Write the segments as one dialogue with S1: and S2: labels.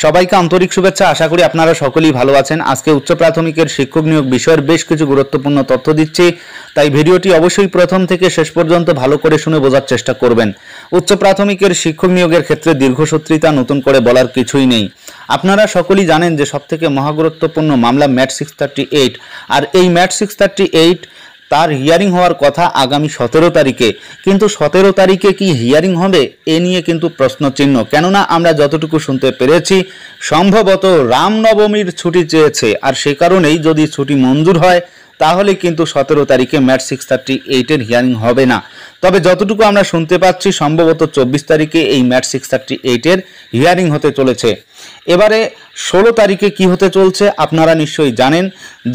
S1: সবাইকে আন্তরিক শুভেচ্ছা। আশা করি আপনারা সকলেই ভালো আছেন। আজকে উচ্চ প্রাথমিকের শিক্ষক নিয়োগ বিষয়ের বেশ কিছু গুরুত্বপূর্ণ তথ্য দিচ্ছি, তাই ভিডিওটি অবশ্যই প্রথম থেকে শেষ পর্যন্ত ভালো করে শুনে বোঝার চেষ্টা করবেন। উচ্চ প্রাথমিকের শিক্ষক নিয়োগের ক্ষেত্রে দীর্ঘসূত্রিতা নতুন করে বলার কিছুই নেই। আপনারা সকলেই জানেন যে সবথেকে মহাগুরুত্বপূর্ণ মামলা ম্যাট 638, আর এই ম্যাট 638 তার হিয়ারিং হওয়ার কথা আগামী 17 তারিখে, কিন্তু 17 তারিখে কি হিয়ারিং হবে এ নিয়ে কিন্তু প্রশ্নচিহ্ন। কেননা আমরা যতটুকু শুনতে পেরেছি সম্ভবত রামনবমীর ছুটি চেয়েছে, আর সে কারণেই যদি ছুটি মঞ্জুর হয় তাহলে কিন্তু 17 তারিখে ম্যাট 638-এর হিয়ারিং হবে না। তবে যতটুকু আমরা শুনতে পাচ্ছি সম্ভবত 24 তারিখে এই ম্যাট 638-এর হিয়ারিং হতে চলেছে। এবারে 16 তারিখে কি হতে চলছে আপনারা নিশ্চয়ই জানেন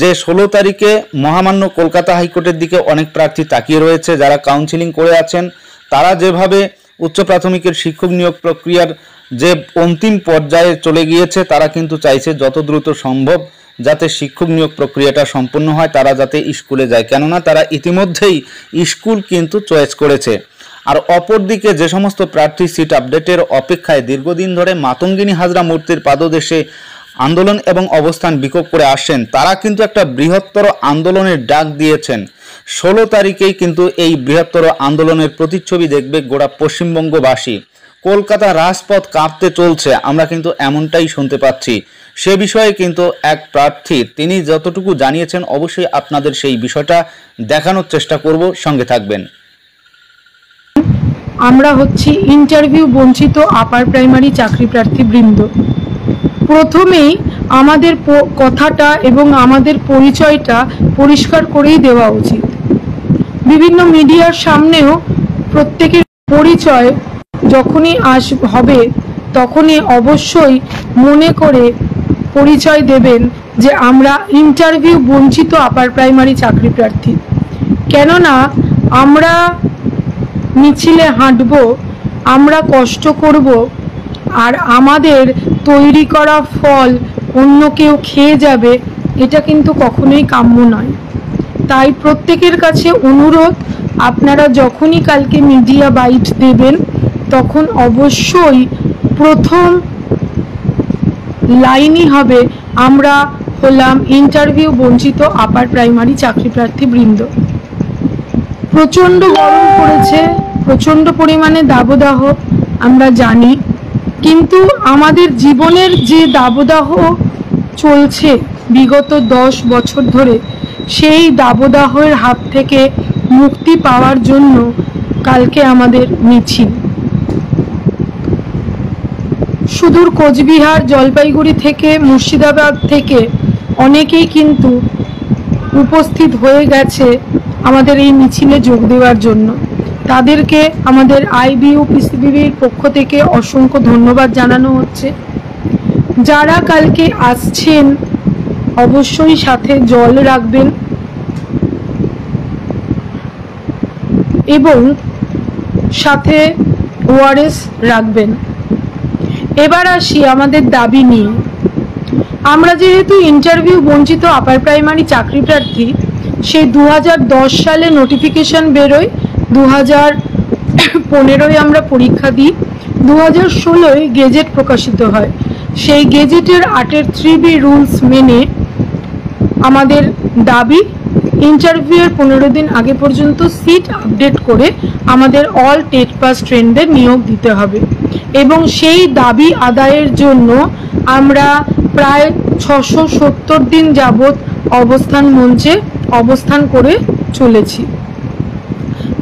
S1: যে 16 তারিখে মহামান্য কলকাতা হাইকোর্টের দিকে অনেক প্রার্থী তাকিয়ে রয়েছে। যারা কাউন্সিলিং করে আছেন তারা যেভাবে উচ্চ প্রাথমিকের শিক্ষক নিয়োগ প্রক্রিয়ার যে অন্তিম পর্যায়ে চলে গিয়েছে, তারা কিন্তু চাইছে যত দ্রুত সম্ভব যাতে শিক্ষক নিয়োগ প্রক্রিয়াটা সম্পন্ন হয়, তারা যাতে স্কুলে যায়, কেননা তারা ইতিমধ্যেই স্কুল কিন্তু চয়েস করেছে। আর অপরদিকে যে সমস্ত প্রার্থী সিট আপডেটের অপেক্ষায় দীর্ঘদিন ধরে মাতঙ্গিনী হাজরা মূর্তির পাদদেশে আন্দোলন এবং অবস্থান বিক্ষোভ করে আসছেন, তারা কিন্তু একটা বৃহত্তর আন্দোলনের ডাক দিয়েছেন। 16 তারিখেই কিন্তু এই বৃহত্তর আন্দোলনের প্রতিচ্ছবি দেখবে গোটা পশ্চিমবঙ্গবাসী। কলকাতা রাজপথ কাঁপতে চলছে, আমরা কিন্তু এমনটাই শুনতে পাচ্ছি। সে বিষয়ে কিন্তু এক প্রার্থী তিনি যতটুকু জানিয়েছেন অবশ্যই আপনাদের সেই বিষয়টা দেখানোর চেষ্টা করব, সঙ্গে থাকবেন।
S2: আমরা হচ্ছি ইন্টারভিউ বঞ্চিত আপার প্রাইমারি চাকরি প্রার্থী বৃন্দ। প্রথমেই আমাদের কথাটা এবং আমাদের পরিচয়টা পরিষ্কার করেই দেওয়া উচিত। বিভিন্ন মিডিয়ার সামনেও প্রত্যেকের পরিচয় যখনই হবে তখনই অবশ্যই মনে করে পরিচয় দেবেন যে আমরা ইন্টারভিউ বঞ্চিত আপার প্রাইমারি চাকরি প্রার্থী। কেননা আমরা মিছিলে হাঁটব, আমরা কষ্ট করব, আর আমাদের তৈরি করা ফল অন্য কেউ খেয়ে যাবে, এটা কিন্তু কখনোই কাম্য নয়। তাই প্রত্যেকের কাছে অনুরোধ, আপনারা যখনই কালকে মিডিয়া বাইট দেবেন তখন অবশ্যই প্রথম লাইনই হবে আমরা হলাম ইন্টারভিউ বঞ্চিত আপার প্রাইমারি চাকরি প্রার্থী বৃন্দ। প্রচণ্ড গরম পড়েছে, প্রচণ্ড পরিমাণে দাবদাহ আমরা জানি, কিন্তু আমাদের জীবনের যে দাবদাহ চলছে বিগত 10 বছর ধরে, সেই দাবদাহের হাত থেকে মুক্তি পাওয়ার জন্য কালকে আমাদের মিছিল। সুদূর কোচবিহার, জলপাইগুড়ি থেকে, মুর্শিদাবাদ থেকে অনেকেই কিন্তু উপস্থিত হয়ে গেছে আমাদের এই মিছিলে যোগ দেওয়ার জন্য। তাদেরকে আমাদের আইবিইউ পিসিবিবির পক্ষ থেকে অসংখ্য ধন্যবাদ জানানো হচ্ছে। যারা কালকে আসছেন অবশ্যই সাথে জল রাখবেন এবং সাথে ওআরএস রাখবেন। এবার আসি আমাদের দাবি নিয়ে। আমরা যেহেতু ইন্টারভিউ বঞ্চিত আপার প্রাইমারি চাকরি প্রার্থী, সেই 2010 সালে নোটিফিকেশন বেরোয়, 2015 আমরা পরীক্ষা দিই, 2016 গেজেট প্রকাশিত হয়। সেই গেজেটের 8-এর 3B রুলস মেনে আমাদের দাবি ইন্টারভিউয়ের 15 দিন আগে পর্যন্ত সিট আপডেট করে আমাদের অল টেট পাস ট্রেনদের নিয়োগ দিতে হবে, এবং সেই দাবি আদায়ের জন্য আমরা প্রায় 670 দিন যাবৎ অবস্থান মঞ্চে অবস্থান করে চলেছি।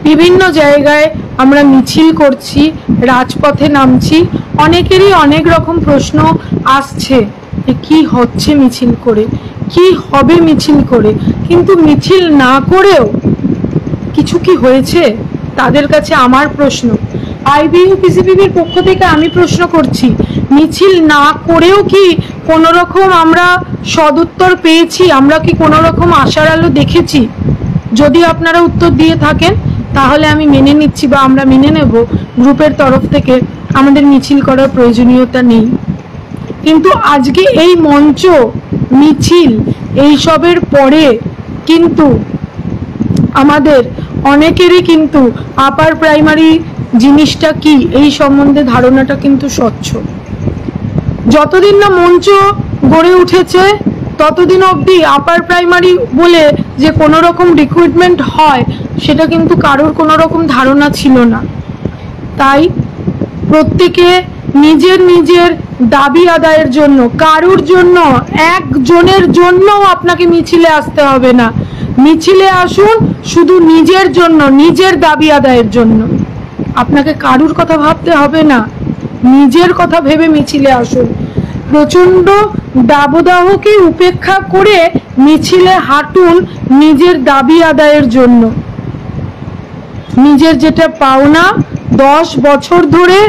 S2: বিভিন্ন জায়গায় আমরা মিছিল করছি, রাজপথে নামছি। অনেকেরই অনেক রকম প্রশ্ন আসছে, কি হচ্ছে মিছিল করে, কি হবে মিছিল করে, কিন্তু মিছিল না করেও কিছু কি হয়েছে তাদের কাছে আমার প্রশ্ন। আইবিইউ পিসিবিবির পক্ষ থেকে আমি প্রশ্ন করছি, মিছিল না করেও কি কোনো রকম আমরা সদুত্তর পেয়েছি? আমরা কি কোনো রকম আশার আলো দেখেছি? যদি আপনারা উত্তর দিয়ে থাকেন তাহলে আমি মেনে নিচ্ছি বা আমরা মেনে নেব গ্রুপের তরফ থেকে আমাদের মিছিল করার প্রয়োজনীয়তা নেই। কিন্তু আজকে এই মঞ্চ, মিছিল, এইসবের পরে কিন্তু আমাদের অনেকেরই কিন্তু আপার প্রাইমারি জিনিসটা কি এই সম্বন্ধে ধারণাটা কিন্তু স্বচ্ছ। যতদিন না মঞ্চ গড়ে উঠেছে ততদিন অবধি আপার প্রাইমারি বলে যে কোনো রকম রিক্রুটমেন্ট হয় সেটা কিন্তু কারোর কোনো রকম ধারণা ছিল না। তাই প্রত্যেকে নিজের নিজের দাবি আদায়ের জন্য, কারুর জন্য, একজনের জন্যও আপনাকে মিছিলে আসতে হবে না। মিছিলে আসুন শুধু নিজের জন্য, নিজের দাবি আদায়ের জন্য। আপনাকে কারুর কথা ভাবতে হবে না, নিজের কথা ভেবে মিছিলে আসুন। প্রচন্ড দাবদাহকে উপেক্ষা করে মিছিলে হাঁটুন নিজের দাবি আদায়ের জন্য। নিজের যেটা পাওনা, 10 বছর ধরে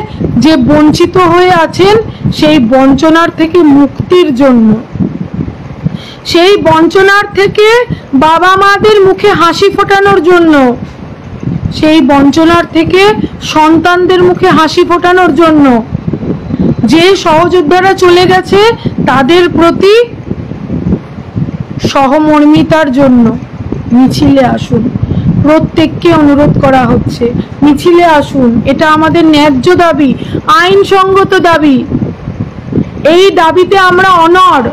S2: যে বঞ্চিত হয়ে আছেন সেই বঞ্চনার থেকে মুক্তির জন্য, সেই বঞ্চনার থেকে বাবা মাদের মুখে হাসি ফোটানোর জন্য, সেই বঞ্চনার থেকে সন্তানদের মুখে হাসি ফোটানোর জন্য, যে সহযোদ্ধারা চলে গেছে তাদের প্রতি সহমর্মিতার জন্য মিছিলে আসুন। প্রত্যেককে অনুরোধ করা হচ্ছে মিছিলে আসুন। এটা আমাদের ন্যায্য দাবি, আইনসঙ্গত দাবি। এই দাবিতে আমরা অনড়।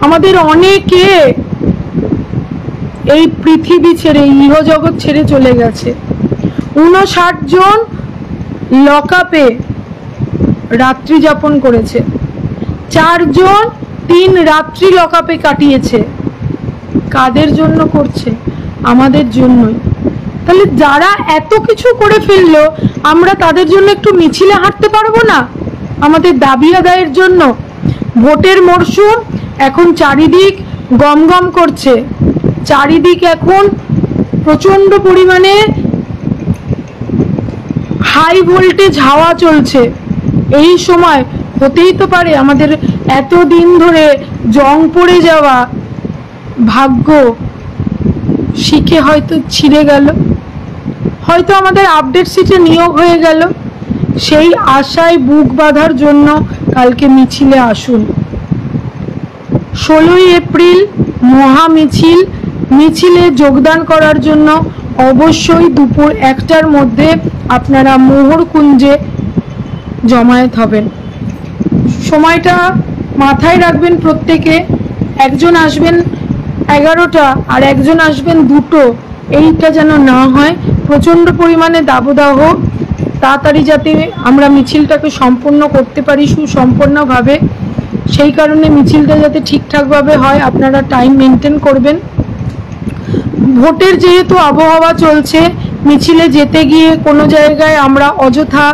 S2: আমাদের অনেকে এই পৃথিবী ছেড়ে, ইহজগৎ ছেড়ে চলে গেছে। 59 জন লকআপে রাত্রি যাপন করেছে, 4 জন 3 রাত্রি লকআপে কাটিয়েছে। কাদের জন্য করছে? আমাদের জন্যই। তাহলে যারা এত কিছু করে ফেললো, আমরা তাদের জন্য একটু মিছিলে হাঁটতে পারবো না আমাদের দাবি আদায়ের জন্য? ভোটের মরশুম এখন চারিদিক গমগম করছে, চারিদিক এখন প্রচন্ড পরিমাণে হাই ভোল্টেজ হাওয়া চলছে। এই সময় হতেই তো পারে আমাদের এতদিন ধরে জং পড়ে যাওয়া ভাগ্য শিখে হয়তো ছিঁড়ে গেল, হয়তো আমাদের আপডেট সিটে নিয়োগ হয়ে গেল। সেই আশায় বুক বাঁধার জন্য কালকে মিছিলে আসুন। 16ই এপ্রিল মহা মিছিল। মিছিলে যোগদান করার জন্য অবশ্যই দুপুর 1টার মধ্যে আপনারা মোহরকুঞ্জে জমায়েত হবেন। সময়টা মাথায় রাখবেন প্রত্যেকে। একজন আসবেন 11টা আর একজন আসবেন 2টো, এইটা যেন না হয়। প্রচন্ড পরিমাণে দাবদাহ, তাড়াতাড়ি যাতে আমরা মিছিলটাকে সম্পূর্ণ করতে পারি সুসম্পন্নভাবে, সেই কারণে মিছিলটা যাতে ঠিকঠাকভাবে হয় আপনারা টাইম মেনটেন করবেন। ভোটের যেহেতু আবহাওয়া চলছে, মিছিলে যেতে গিয়ে কোনো জায়গায় আমরা অযথা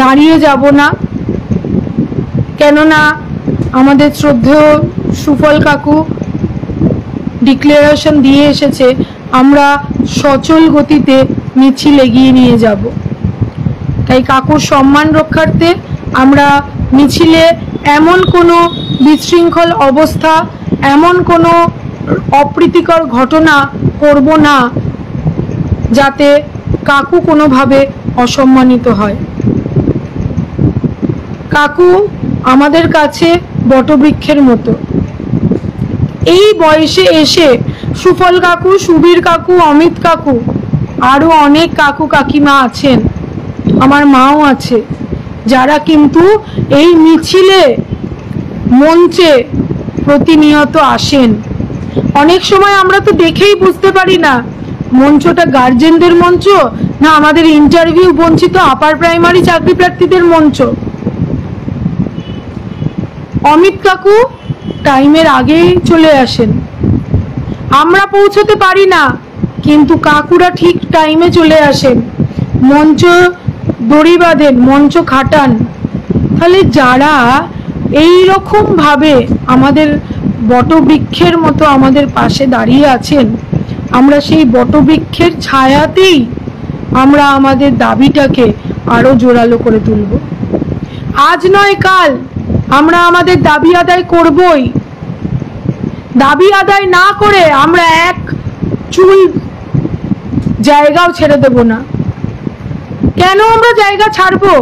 S2: দাঁড়িয়ে যাব না, কেননা আমাদের শ্রদ্ধেয় সুফল কাকু ডিক্লারেশন দিয়ে এসেছে আমরা সচল গতিতে মিছিল এগিয়ে নিয়ে যাব। তাই কাকুর সম্মান রক্ষার্থে আমরা মিছিলে এমন কোনো বিশৃঙ্খল অবস্থা, এমন কোনো অপ্রীতিকর ঘটনা করব না যাতে কাকু কোনোভাবে অসম্মানিত হয়। কাকু আমাদের কাছে বটবৃক্ষের মতো। এই বয়সে এসে সুফল কাকু, সুবীর কাকু, অমিত কাকু, আরো অনেক কাকু কাকিমা আছেন, আমার মাও আছে, যারা কিন্তু এই মিছিলে মঞ্চে প্রতিনিয়ত আসেন। অনেক সময় আমরা তো দেখেই বুঝতে পারি না মঞ্চটা গার্জেনদের মঞ্চ না আমাদের ইন্টারভিউ বঞ্চিত আপার প্রাইমারি চাকরি প্রার্থীদের মঞ্চ। অমিত কাকু টাইমের আগেই চলে আসেন, আমরা পৌঁছতে পারি না কিন্তু কাকুরা ঠিক টাইমে চলে আসেন, মঞ্চ দড়ি বাঁধেন, মঞ্চ খাটান। তাহলে যারা এই রকম ভাবে আমাদের বটবৃক্ষের মতো আমাদের পাশে দাঁড়িয়ে আছেন, আমরা সেই বটবৃক্ষের ছায়াতেই আমরা আমাদের দাবিটাকে আরো জোরালো করে তুলব। আজ নয় কাল আমরা আমাদের দাবি আদায় করবই। দাবি আদায় না করে আমরা এক চুল জায়গাও ছেড়ে দেব না। কেন আমরা জায়গা ছাড়বো?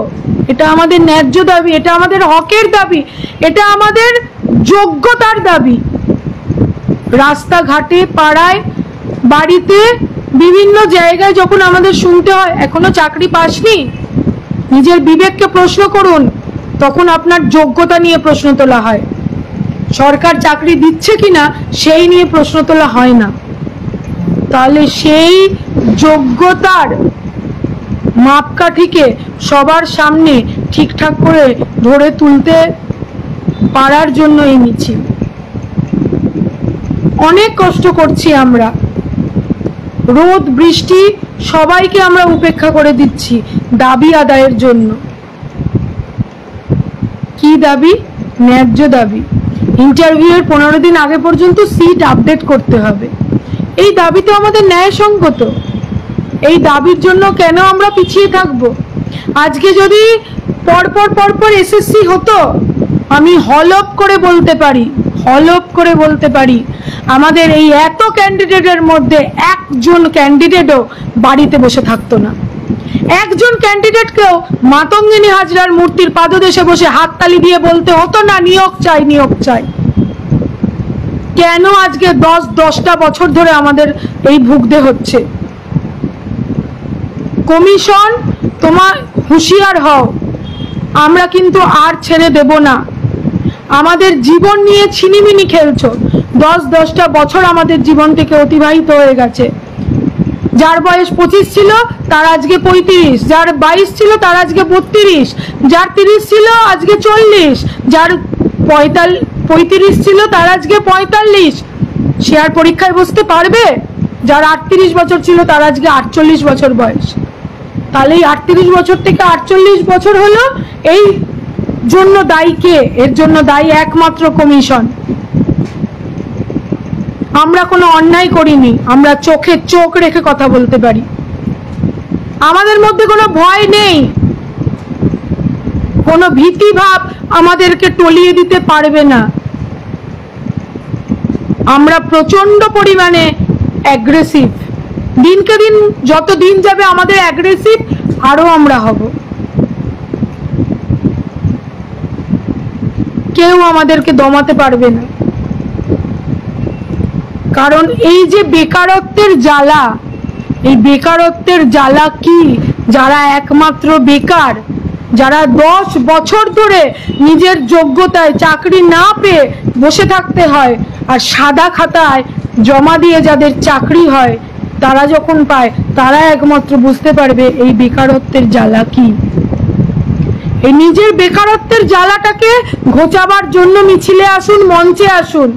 S2: এটা আমাদের ন্যায্য দাবি, এটা আমাদের হকের দাবি, এটা আমাদের যোগ্যতার দাবি। রাস্তাঘাটে, পাড়ায়, বাড়িতে, বিভিন্ন জায়গায় যখন আমাদের শুনতে হয় এখনো চাকরি পাসনি, নিজের বিবেককে প্রশ্ন করুন, তখন আপনার যোগ্যতা নিয়ে প্রশ্ন তোলা হয়, সরকার চাকরি দিচ্ছে কিনা সেই নিয়ে প্রশ্ন তোলা হয় না। তাহলে সেই যোগ্যতার মাপকাঠিকে সবার সামনে ঠিকঠাক করে ধরে তুলতে পারার জন্য এই মিছিল। অনেক কষ্ট করছি আমরা, রোদ বৃষ্টি সবাইকে আমরা উপেক্ষা করে দিচ্ছি দাবি আদায়ের জন্য। কি দাবি? ন্যায্য দাবি। ইন্টারভিউয়ের 15 দিন আগে পর্যন্ত সিট আপডেট করতে হবে। এই দাবি তো আমাদের ন্যায়সঙ্গত। এই দাবির জন্য কেন আমরা পিছিয়ে থাকব? আজকে যদি পরপর এসএসসি হতো, আমি হলপ করে বলতে পারি আমাদের এই এত ক্যান্ডিডেটের মধ্যে একজন ক্যান্ডিডেটও বাড়িতে বসে থাকতো না। একজন ক্যান্ডিডেটকেও মাতঙ্গিনী হাজরার মূর্তির পাদদেশে বসে হাততালি দিয়ে বলতে হতো না নিয়োগ চাই, নিয়োগ চাই। কেন আজকে 10টা বছর ধরে আমাদের এই ভুগতে হচ্ছে? কমিশন, তোমার হুঁশিয়ার হও, আমরা কিন্তু আর ছেড়ে দেব না। আমাদের জীবন নিয়ে ছিনিমিনি খেলছো। 10টা বছর আমাদের জীবন থেকে অতিবাহিত হয়ে গেছে। যার বয়স 25 ছিল তার আজকে 35, যার 22 ছিল তার আজকে 32, যার 30 ছিল আজকে 40, যার 35 ছিল তার আজকে 45। সে আর পরীক্ষায় বসতে পারবে? যার 38 বছর ছিল তার আজকে 48 বছর বয়স। তাহলে এই 38 বছর থেকে 48 বছর হলো, এই জন্য দায়ী কে? এর জন্য দায়ী একমাত্র কমিশন। আমরা কোনো অন্যায় করিনি, আমরা চোখে চোখ রেখে কথা বলতে পারি। আমাদের মধ্যে কোনো ভয় নেই, কোনো ভীতি ভাব আমাদেরকে টলিয়ে দিতে পারবে না। আমরা প্রচন্ড পরিমাণে অ্যাগ্রেসিভ। দিনকে দিন যত দিন যাবে আমাদের অ্যাগ্রেসিভ আরো আমরা হব। কেউ আমাদেরকে দমাতে পারবে না। কারণ এই যে বেকারত্বের জ্বালা, এই বেকারত্বের জ্বালা কি? যারা একমাত্র বেকার, যারা 10 বছর ধরে নিজের যোগ্যতায় চাকরি না পেয়ে বসে থাকতে হয়, আর সাদা খাতায় জমা দিয়ে যাদের চাকরি হয়, তারা যখন পায় তারা একমাত্র বুঝতে পারবে এই বেকারত্বের জ্বালা কি। এই নিজের বেকারত্বের জ্বালাটাকে ঘোচাবার জন্য মিছিলে আসুন, মঞ্চে আসুন।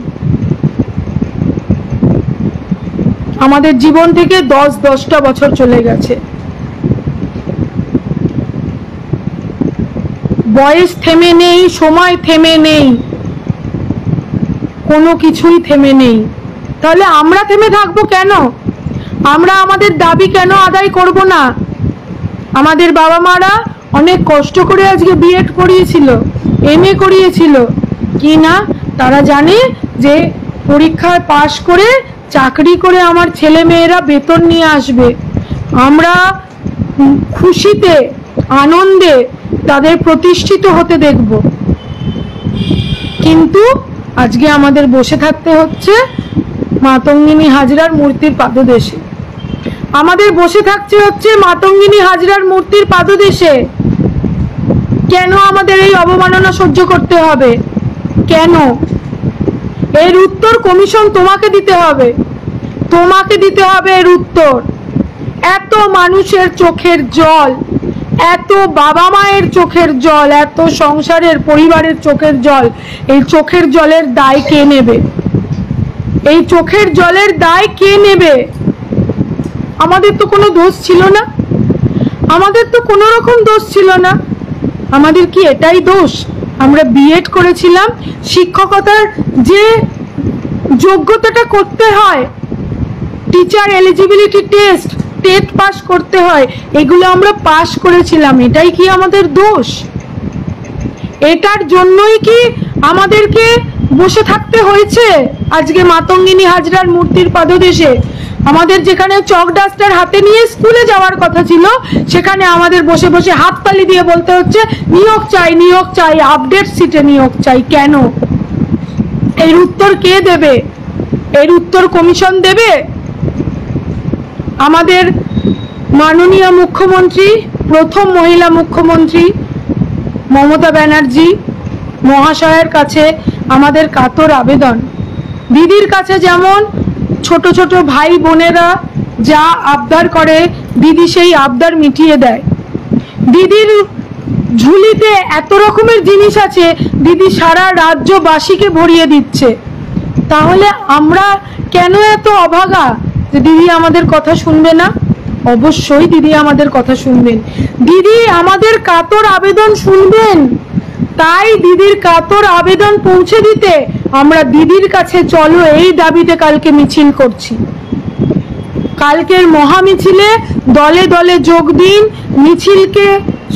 S2: আমাদের জীবন থেকে 10টা বছর চলে গেছে। বয়স থেমে নেই, সময় থেমে নেই, কোনো কিছুই থেমে নেই। তাহলে আমরা থেমে থাকবো কেন? আমরা আমাদের দাবি কেন আদায় করব না? আমাদের বাবা মারা অনেক কষ্ট করে আজকে বিএড করিয়েছিল, এমএ করিয়েছিল, কি না তারা জানে যে পরীক্ষায় পাশ করে চাকরি করে আমার ছেলে মেয়েরা বেতন নিয়ে আসবে। আমরা খুশিতে আনন্দে তাদের প্রতিষ্ঠিত হতে দেখব। কিন্তু আজকে আমাদের বসে থাকতে হচ্ছে মাতঙ্গিনী হাজরার মূর্তির পাদদেশে। আমাদের বসে থাকতে হচ্ছে মাতঙ্গিনী হাজরার মূর্তির পাদদেশে। কেন আমাদের এই অবমাননা সহ্য করতে হবে? কেন? এর উত্তর কমিশন তোমাকে দিতে হবে, তোমাকে দিতে হবে এর উত্তর। এত মানুষের চোখের জল, এত বাবা মায়ের চোখের জল, এত সংসারের পরিবারের চোখের জল, এই চোখের জলের দায় কে নেবে? এই চোখের জলের দায় কে নেবে? আমাদের তো কোনো দোষ ছিল না, আমাদের তো কোনো রকম দোষ ছিল না। আমাদের কি এটাই দোষ? আমরা বিএড করেছিলাম, শিক্ষকতার যে যোগ্যতাটা করতে হয়, teacher eligibility test, TET pass করতে হয়, এগুলো আমরা পাস করেছিলাম, এটাই কি আমাদের দোষ? এটার জন্যই কি আমাদেরকে বসে থাকতে হয়েছে আজকে মাতঙ্গিনী হাজরার মূর্তির পাদদেশে? আমাদের যেখানে চক ডাস্টার হাতে নিয়ে স্কুলে যাওয়ার কথা ছিল, সেখানে আমাদের বসে বসে হাততালি দিয়ে বলতে হচ্ছে নিয়োগ চাই, নিয়োগ চাই, আপডেট সিটে নিয়োগ চাই। কেন? এর উত্তর কে দেবে? এর উত্তর কমিশন দেবে? আমাদের মাননীয় মুখ্যমন্ত্রী, প্রথম মহিলা মুখ্যমন্ত্রী মমতা ব্যানার্জি মহাশয়ের কাছে আমাদের কাতর আবেদন, দিদির কাছে যেমন ছোট ছোট ভাই বোনেরা যা আবদার করে দিদি সেই আবদার মিটিয়ে দেয়। দিদির ঝুলিতে এত রকমের জিনিস আছে, দিদি সারা রাজ্যবাসীকে ভরিয়ে দিচ্ছে। তাহলে আমরা কেন এত অভাগা যে দিদি আমাদের কথা শুনবে না? অবশ্যই দিদি আমাদের কথা শুনবেন, দিদি আমাদের কাতর আবেদন শুনবেন। তাই দিদির কাতর আবেদন পৌঁছে দিতে আমরা দিদির কাছে চলো এই দাবিতে কালকে মিছিল করছি। কালকের মহামিছিলে দলে দলে যোগ দিন, মিছিলকে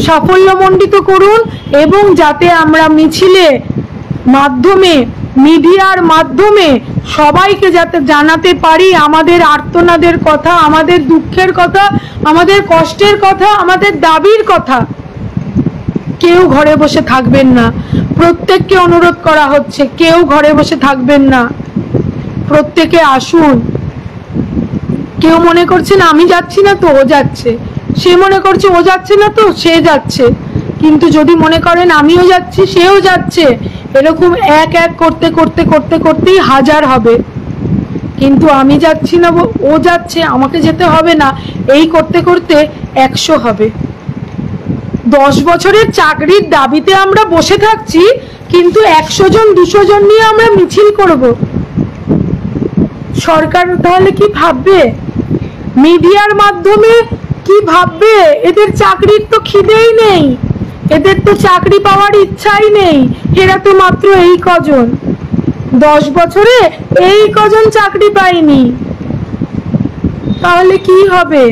S2: সাফল্যমণ্ডিত করুন এবং যাতে আমরা মিছিলে মাধ্যমে, মিডিয়ার মাধ্যমে সবাইকে যাতে জানাতে পারি আমাদের আর্তনাদের কথা, আমাদের দুঃখের কথা, আমাদের কষ্টের কথা, আমাদের দাবির কথা। কেউ ঘরে বসে থাকবেন না, প্রত্যেককে অনুরোধ করা হচ্ছে, কেউ ঘরে বসে থাকবেন না, প্রত্যেকে আসুন। কেউ মনে করছেন আমি যাচ্ছি না তো ও যাচ্ছে, সে মনে করছে ও যাচ্ছে না তো সে যাচ্ছে, কিন্তু যদি মনে করেন আমিও যাচ্ছি সেও যাচ্ছে, এরকম এক এক করতে করতে করতে করতেই হাজার হবে। কিন্তু আমি যাচ্ছি না ও যাচ্ছে আমাকে যেতে হবে না, এই করতে করতে 100 হবে। 10 বছরের চাকরির দাবিতে আমরা বসে থাকছি, কিন্তু 100 জন 200 জন নিয়ে আমরা মিছিল করব। সরকার তাহলে কি ভাববে? মিডিয়ার মাধ্যমে কি ভাববে? এদের চাকরির তো খিদেই নেই, এদের তো চাকরি পাওয়ার ইচ্ছাই নেই, এরা তো মাত্র এই কজন, 10 বছরে এই কজন চাকরি পায়নি, তাহলে কি হবে?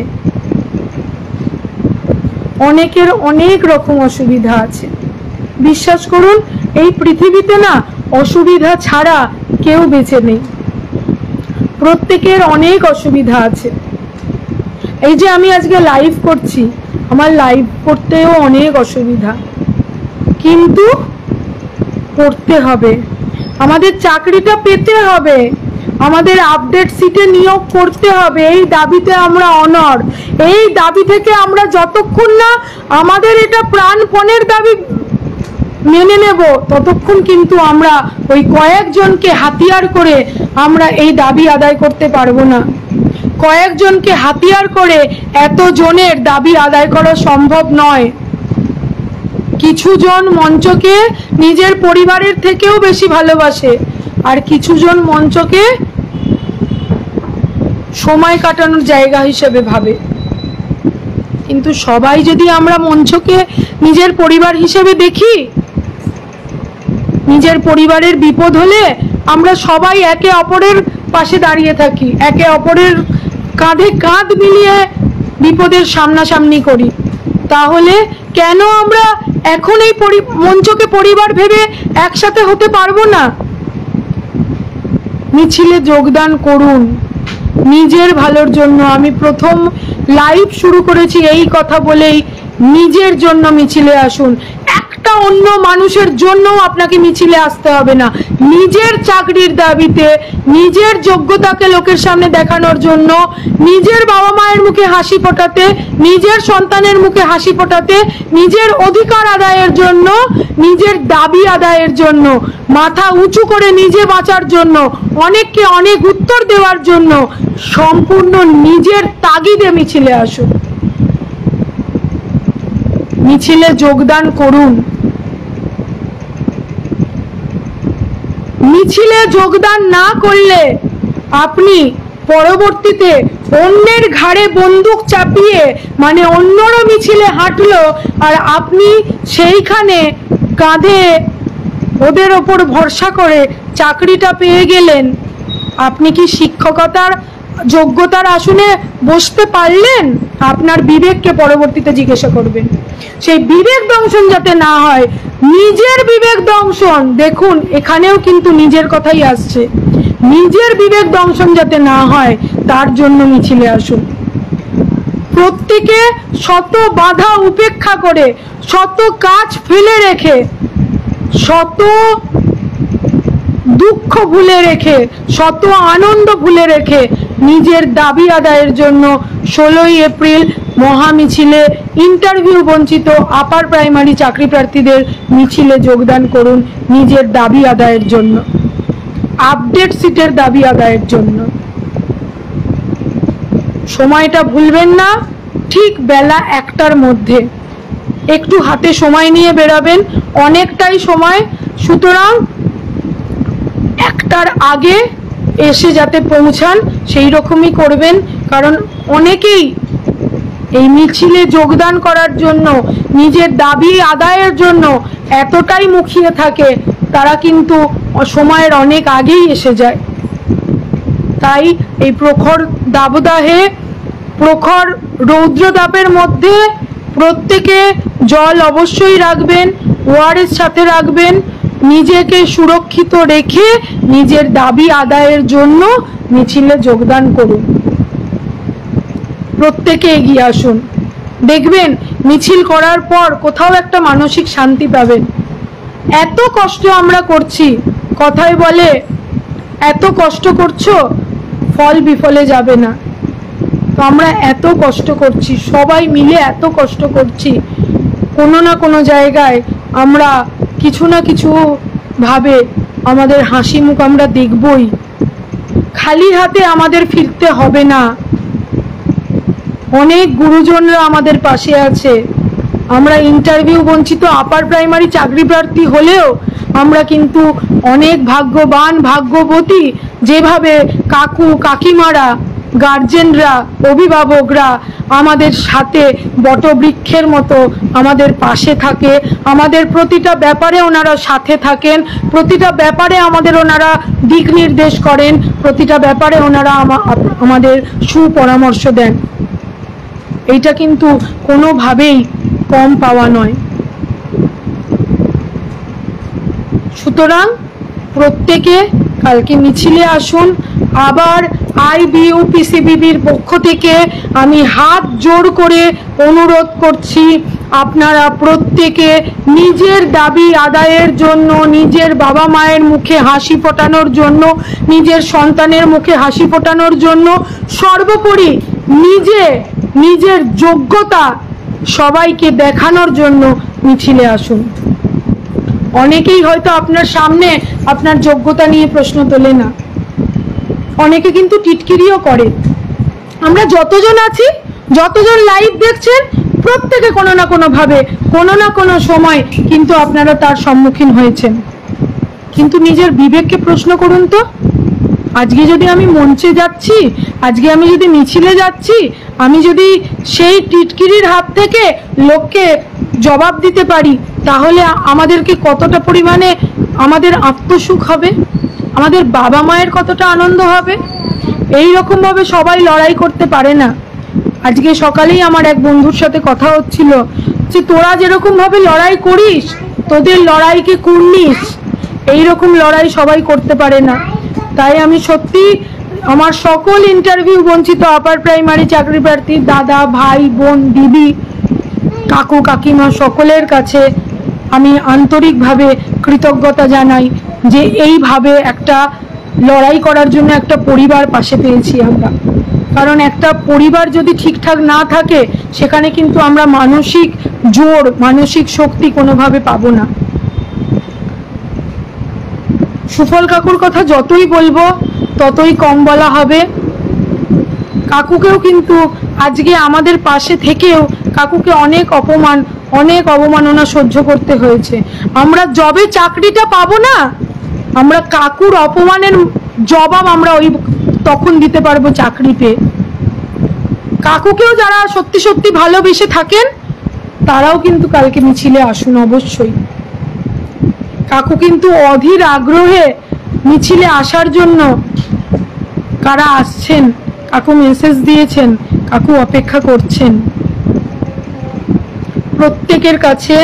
S2: অনেকের অনেক রকম অসুবিধা আছে, বিশ্বাস করুন এই পৃথিবীতে না অসুবিধা ছাড়া কেউ বেঁচে নেই, প্রত্যেকের অনেক অসুবিধা আছে। এই যে আমি আজকে লাইভ করছি, আমার লাইভ করতেও অনেক অসুবিধা, কিন্তু করতে হবে, আমাদের চাকরিটা পেতে হবে, আমাদের আপডেট সিটে নিয়োগ করতে হবে। এই দাবিতে আমরা অনড়, এই দাবি থেকে আমরা যতক্ষণ না আমাদের এটা প্রাণপণের দাবি মেনে নেব ততক্ষণ কিন্তু আমরা ওই কয়েকজনকে হাতিয়ার করে আমরা এই দাবি আদায় করতে পারবো না। কয়েকজনকে হাতিয়ার করে এত জনের দাবি আদায় করা সম্ভব নয়। কিছু জন মঞ্চকে নিজের পরিবারের থেকেও বেশি ভালোবাসে, আর কিছু জন মঞ্চকে সময় কাটানোর জায়গা হিসেবে ভাবে। কিন্তু সবাই যদি আমরা মঞ্চকে নিজের পরিবার হিসেবে দেখি, নিজের পরিবারের বিপদ হলে আমরা সবাই একে অপরের পাশে দাঁড়িয়ে থাকি, একে অপরের কাঁধে কাঁধ মিলিয়ে বিপদের সামনাসামনি করি, তাহলে কেন আমরা এখন এই মঞ্চকে পরিবার ভেবে একসাথে হতে পারবো না? মিছিলে যোগদান করুন নিজের ভালোর জন্য। আমি প্রথম লাইভ শুরু করেছি এই কথা বলেই, নিজের জন্য মিছিলে আসুন। একটা অন্য মানুষের জন্য আপনাকে মিছিলে আসতে হবে না, নিজের চাকরির দাবিতে, নিজের যোগ্যতাকে লোকের সামনে দেখানোর জন্য, নিজের বাবা মায়ের মুখে হাসি ফোটাতে, নিজের সন্তানের মুখে হাসি ফোটাতে, নিজের অধিকার আদায়ের জন্য, নিজের দাবি আদায়ের জন্য, মাথা উঁচু করে নিজে বাঁচার জন্য, অনেককে অনেক উত্তর দেওয়ার জন্য সম্পূর্ণ নিজের তাগিদে মিছিলে আসুন, মিছিলে যোগদান করুন। মিছিলে যোগদান না করলে আপনি পরবর্তীতে অন্যের ঘাড়ে বন্দুক চাপিয়ে, মানে অন্যরা মিছিলে হাঁটলো আর আপনি সেইখানে কাঁধে ওদের ওপর ভরসা করে চাকরিটা পেয়ে গেলেন, আপনি কি শিক্ষকতার যোগ্যতার আসনে বসতে পারলেন? আপনার বিবেককে পরবর্তীতে জিজ্ঞাসা করবেন। সেই বিবেক দংশন যাতে না হয়, নিজের বিবেক দংশন, দেখুন এখানেও কিন্তু নিজের কথাই আসছে, নিজের বিবেক দংশন যাতে না হয় তার জন্য মিছিলে আসুন। প্রত্যেকে শত বাধা উপেক্ষা করে, শত কাজ ফেলে রেখে, শত দুঃখ ভুলে রেখে, শত আনন্দ ভুলে রেখে নিজের দাবি আদায়ের জন্য 16ই এপ্রিল মহা মিছিলে ইন্টারভিউ বঞ্চিত আপার প্রাইমারি চাকরি প্রার্থীদের মিছিলে যোগদান করুন নিজের দাবি আদায়ের জন্য, আপডেট সিটের দাবি আদায়ের জন্য। সময়টা ভুলবেন না, ঠিক বেলা 1টার মধ্যে একটু হাতে সময় নিয়ে বেরাবেন, অনেকটাই সময়, সুতরাং 1টার আগে এসে যাতে পৌঁছান সেই রকমই করবেন। কারণ অনেকেই এই মিছিলে যোগদান করার জন্য, নিজের দাবি আদায়ের জন্য এতটাই মুখিয়ে থাকে, তারা কিন্তু সময়ের অনেক আগেই এসে যায়। তাই এই প্রখর দাবদাহে, প্রখর রৌদ্রতাপের মধ্যে প্রত্যেকে জল অবশ্যই রাখবেন, ওআরএস সাথে রাখবেন, নিজেকে সুরক্ষিত রেখে নিজের দাবি আদায়ের জন্য মিছিলে যোগদান করুন। প্রত্যেকে এগিয়ে আসুন, দেখবেন মিছিল করার পর কোথাও একটা মানসিক শান্তি পাবেন। এত কষ্ট আমরা করছি, কথায় বলে এত কষ্ট করছো ফল বিফলে যাবে না। তো আমরা এত কষ্ট করছি, সবাই মিলে এত কষ্ট করছি, কোনো না কোনো জায়গায় আমরা কিছু না কিছু ভাবে আমাদের হাসি মুখ আমরা দেখবই। খালি হাতে আমাদের ফিরতে হবে না, অনেক গুরুজনরা আমাদের পাশে আছে। আমরা ইন্টারভিউ বঞ্চিত আপার প্রাইমারি চাকরি প্রার্থী হলেও আমরা কিন্তু অনেক ভাগ্যবান, ভাগ্যবতী। যেভাবে কাকু কাকিমারা, গার্জেনরা, অভিভাবকরা আমাদের সাথে বটবৃক্ষের মতো আমাদের পাশে থাকে, আমাদের প্রতিটা ব্যাপারে ওনারা সাথে থাকেন, প্রতিটা ব্যাপারে আমাদের ওনারা দিক নির্দেশ করেন, প্রতিটা ব্যাপারে ওনারা আমাদের সুপরামর্শ দেন। এইটা কিন্তু কোনোভাবেই কম পাওয়া নয়। সুতরাং প্রত্যেকে কালকে মিছিলে আসুন। আবার IBUPCBBর পক্ষ থেকে আমি হাত জোড় করে অনুরোধ করছি, আপনারা প্রত্যেকে নিজের দাবি আদায়ের জন্য, নিজের বাবা মায়ের মুখে হাসি ফোটানোর জন্য, নিজের সন্তানের মুখে হাসি ফোটানোর জন্য, সর্বোপরি নিজের যোগ্যতা সবাইকে দেখানোর জন্য মিছিলে আসুন। অনেকেই হয়তো আপনার সামনে আপনার যোগ্যতা নিয়ে প্রশ্ন তোলে না, অনেকে কিন্তু টিটকিরিও করে। আমরা যতজন আছি, যতজন লাইভ দেখছেন, প্রত্যেকে কোনো না কোনো ভাবে, কোনো না কোনো সময় কিন্তু আপনারা তার সম্মুখীন হয়েছেন। কিন্তু নিজের বিবেককে প্রশ্ন করুন তো, আজকে যদি আমি মঞ্চে যাচ্ছি, আজকে আমি যদি মিছিলে যাচ্ছি, আমি যদি সেই টিটকিরির হাত থেকে লোককে জবাব দিতে পারি, তাহলে আমাদেরকে কতটা পরিমাণে আমাদের আত্মসুখ হবে, আমাদের বাবা মায়ের কতটা আনন্দ হবে। এই রকম ভাবে সবাই লড়াই করতে পারে না। আজকে সকালেই আমার এক বন্ধুর সাথে কথা হচ্ছিল যে তোরা যেরকম ভাবে লড়াই করিস, তোদের লড়াইকে কুর্নিস, এইরকম লড়াই সবাই করতে পারে না। তাই আমি সত্যি আমার সকল ইন্টারভিউ বঞ্চিত আপার প্রাইমারি চাকরি প্রার্থী দাদা, ভাই, বোন, দিদি, কাকু কাকিমা সকলের কাছে আমি আন্তরিকভাবে কৃতজ্ঞতা জানাই যে এইভাবে একটা লড়াই করার জন্য একটা পরিবার পাশে পেয়েছি আমরা। কারণ একটা পরিবার যদি ঠিকঠাক না থাকে, সেখানে কিন্তু আমরা মানসিক জোর, মানসিক শক্তি কোনোভাবে পাবো না। সুফল কাকুর কথা যতই বলবো ততই কম বলা হবে। কাকুকেও কিন্তু আজকে আমাদের পাশে থেকেও কাকুকে অনেক অবমাননা সহ্য করতে হয়েছে। আমরা যবে চাকরিটা পাবো না, আমরা কাকুর অপমানের জবাব আমরা তখন দিতে পারবো চাকরি পেয়ে। কাকুকেও যারা সত্যি সত্যি ভালোবেসে থাকেন, তারাও কিন্তু কালকে মিছিলে আসুন অবশ্যই। কাকু কিন্তু অধীর আগ্রহে মিছিলে আসার জন্য কারা আসছেন, কাকু মেসেজ দিয়েছেন, কাকু অপেক্ষা করছেন। প্রত্যেকের কাছে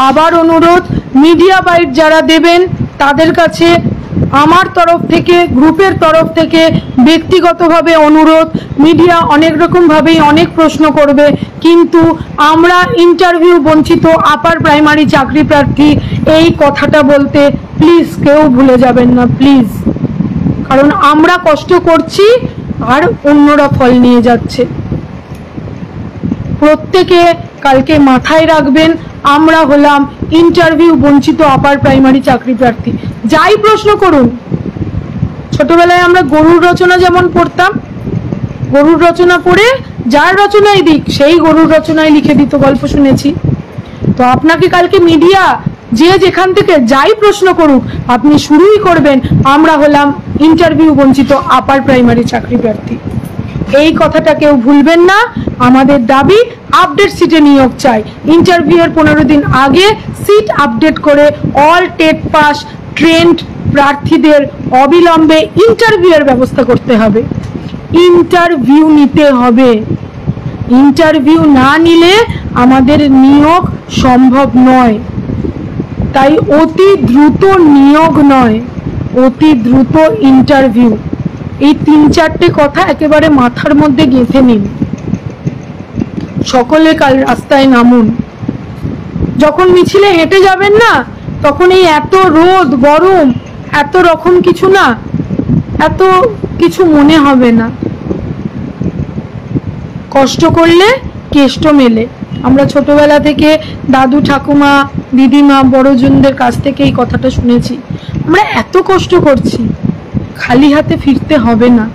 S2: আবার অনুরোধ, মিডিয়া বাইট যারা দেবেন তাদের কাছে আমার তরফ থেকে, গ্রুপের তরফ থেকে ব্যক্তিগতভাবে অনুরোধ। মিডিয়া অনেক রকমভাবেই অনেক প্রশ্ন করবে, কিন্তু আমরা ইন্টারভিউ বঞ্চিত আপার প্রাইমারি চাকরি প্রার্থী, এই কথাটা বলতে প্লিজ কেউ ভুলে যাবেন না, প্লিজ। কারণ আমরা কষ্ট করছি আর অন্যরা ফল নিয়ে যাচ্ছে। প্রত্যেকে কালকে মাথায় রাখবেন, আমরা হলাম ইন্টারভিউ বঞ্চিত আপার প্রাইমারি চাকরি প্রার্থী। যাই প্রশ্ন করুন, ছোটবেলায় আমরা গরুর রচনা যেমন পড়তাম, গরুর রচনা পড়ে যার রচনায় দিক সেই গরুর রচনায় লিখে দিত, গল্প শুনেছি। তো আপনাকে কালকে মিডিয়া যে যেখান থেকে যাই প্রশ্ন করুক, আপনি শুরুই করবেন আমরা হলাম ইন্টারভিউ বঞ্চিত আপার প্রাইমারি চাকরি প্রার্থী। এই কথাটা কেউ ভুলবেন না। আমাদের দাবি আপডেট সিটে নিয়োগ চাই। ইন্টারভিউয়ের 15 দিন আগে সিট আপডেট করে অল টেট পাস ট্রেন্ড প্রার্থীদের অবিলম্বে ইন্টারভিউয়ের ব্যবস্থা করতে হবে। ইন্টারভিউ নিতে হবে। ইন্টারভিউ না নিলে আমাদের নিয়োগ সম্ভব নয়। তাই অতি দ্রুত নিয়োগ নয়, অতি দ্রুত ইন্টারভিউ। এই 3-4টে কথা একেবারে মাথার মধ্যে গেঁথে নিন। সকলে কাল রাস্তায় নামুন। যখন মিছিলে হেঁটে যাবেন না, তখন এই এত রোদ গরম এত রকম কিছু না, এত কিছু মনে হবে না। কষ্ট করলে কেষ্ট মেলে। আমরা ছোটবেলা থেকে দাদু ঠাকুমা দিদিমা বড়জনদের কাছ থেকে এই কথাটা শুনেছি। আমরা এত কষ্ট করছি, খালি হাতে ফিরতে হবে না।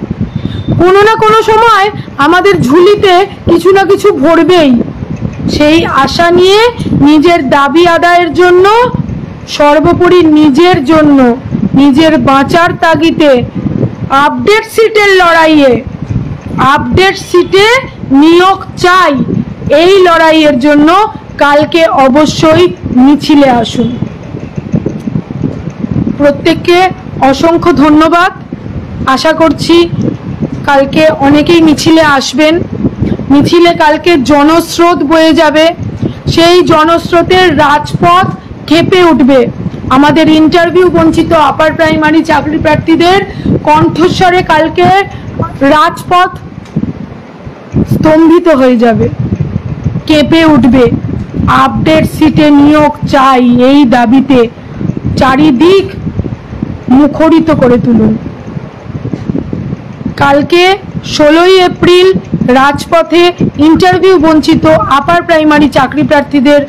S2: কোনো না কোনো সময় আমাদের ঝুলিতে কিছু না কিছু ভরবেই। সেই আশা নিয়ে নিজের দাবি আদায়ের জন্য, সর্বোপরি নিজের জন্য, নিজের বাঁচার তাগিদে আপডেট সিটের লড়াইয়ে, আপডেট সিটে নিয়োগ চাই, এই লড়াইয়ের জন্য কালকে অবশ্যই মিছিলে আসুন। প্রত্যেককে অসংখ্য ধন্যবাদ। আশা করছি কালকে অনেকেই মিছিলে আসবেন। মিছিলে কালকে জনস্রোত বয়ে যাবে। সেই জনস্রোতের রাজপথ কেঁপে উঠবে। আমাদের ইন্টারভিউ বঞ্চিত আপার প্রাইমারি চাকরি প্রার্থীদের কণ্ঠস্বরে কালকে রাজপথ স্তম্ভিত হয়ে যাবে, কেঁপে উঠবে। আপডেট সিটে নিয়োগ চাই, এই দাবিতে চারিদিক মুখরিত করে তুলুন। কালকে 16ই এপ্রিল রাজপথে ইন্টারভিউ বঞ্চিত আপার প্রাইমারি চাকরি প্রার্থীদের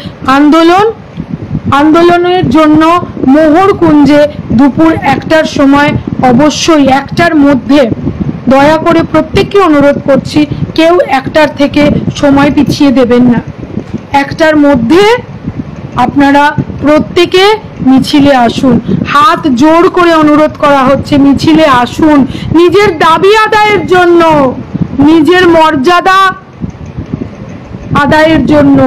S2: আন্দোলনের জন্য মোহরকুঞ্জে দুপুর 1টার সময়, অবশ্যই 1টার মধ্যে, দয়া করে প্রত্যেককে অনুরোধ করছি কেউ 1টার থেকে সময় পিছিয়ে দেবেন না। 1টার মধ্যে আপনারা প্রত্যেকে মিছিলে আসুন। হাত জোড় করে অনুরোধ করা হচ্ছে, মিছিলে আসুন নিজের দাবি আদায়ের জন্য, নিজের মর্যাদা আদায়ের জন্য,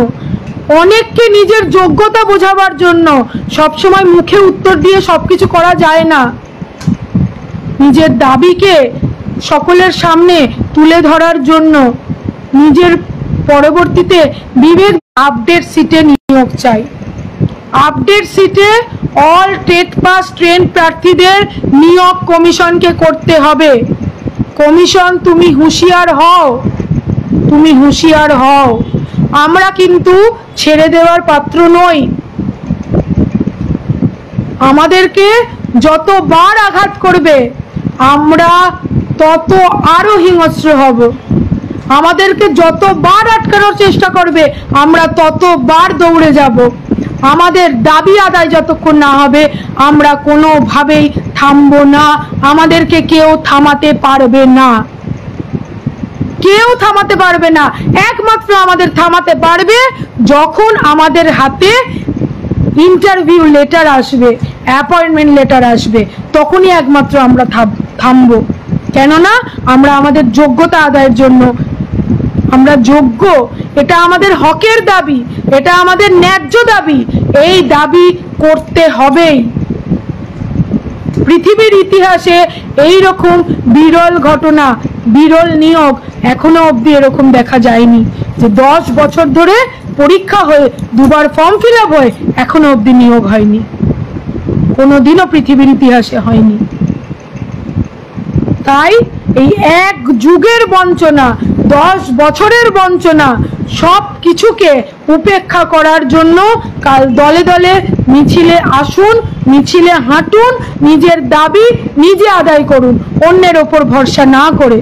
S2: অনেককে নিজের যোগ্যতা বোঝাবার জন্য। সবসময় মুখে উত্তর দিয়ে সবকিছু করা যায় না। নিজের দাবিকে সকলের সামনে তুলে ধরার জন্য, নিজের পরবর্তীতে বিবেক। আপডেট সিটে নিয়োগ চাই। আপডেট সিটে অল টেট পাস ট্রেন্ড প্রার্থীদের নিয়োগ কমিশনকে করতে হবে। কমিশন, তুমি হুঁশিয়ার হও, তুমি হুঁশিয়ার হও। আমরা কিন্তু ছেড়ে দেওয়ার পাত্র নই। আমাদেরকে যতবার আঘাত করবে আমরা তত আরো হিংস্র হব। আমাদেরকে যতবার আটকানোর চেষ্টা করবে আমরা ততবার দৌড়ে যাব। আমাদের দাবি আদায় যতক্ষণ না হবে আমরা কোনোভাবেই থামবো না। আমাদেরকে কেউ থামাতে পারবে না, কেউ থামাতে পারবে না। একমাত্র আমাদের থামাতে পারবে যখন আমাদের হাতে ইন্টারভিউ লেটার আসবে, অ্যাপয়েন্টমেন্ট লেটার আসবে, তখনই একমাত্র আমরা থামবো। কেননা আমরা আমাদের যোগ্যতা আদায়ের জন্য, আমরা যোগ্য, এটা আমাদের হকের দাবি, এটা আমাদের ন্যায্য দাবি। এই দাবি করতে হবেই। পৃথিবীর ইতিহাসে এই রকম বিরল ঘটনা, বিরল নিয়োগ এখনো অবধি এরকম দেখা যায়নি যে 10 বছর ধরে পরীক্ষা হয়ে 2বার ফর্ম ফিল আপ হয়ে এখনো অবধি নিয়োগ হয়নি। কোনোদিনও পৃথিবীর ইতিহাসে হয়নি। তাই এই এক যুগের বঞ্চনা, 10 বছরের বঞ্চনা, সব কিছুকে উপেক্ষা করার জন্য কাল দলে দলে মিছিলে আসুন, মিছিলে হাঁটুন, নিজের দাবি নিজে আদায় করুন, অন্যের ওপর ভরসা না করে।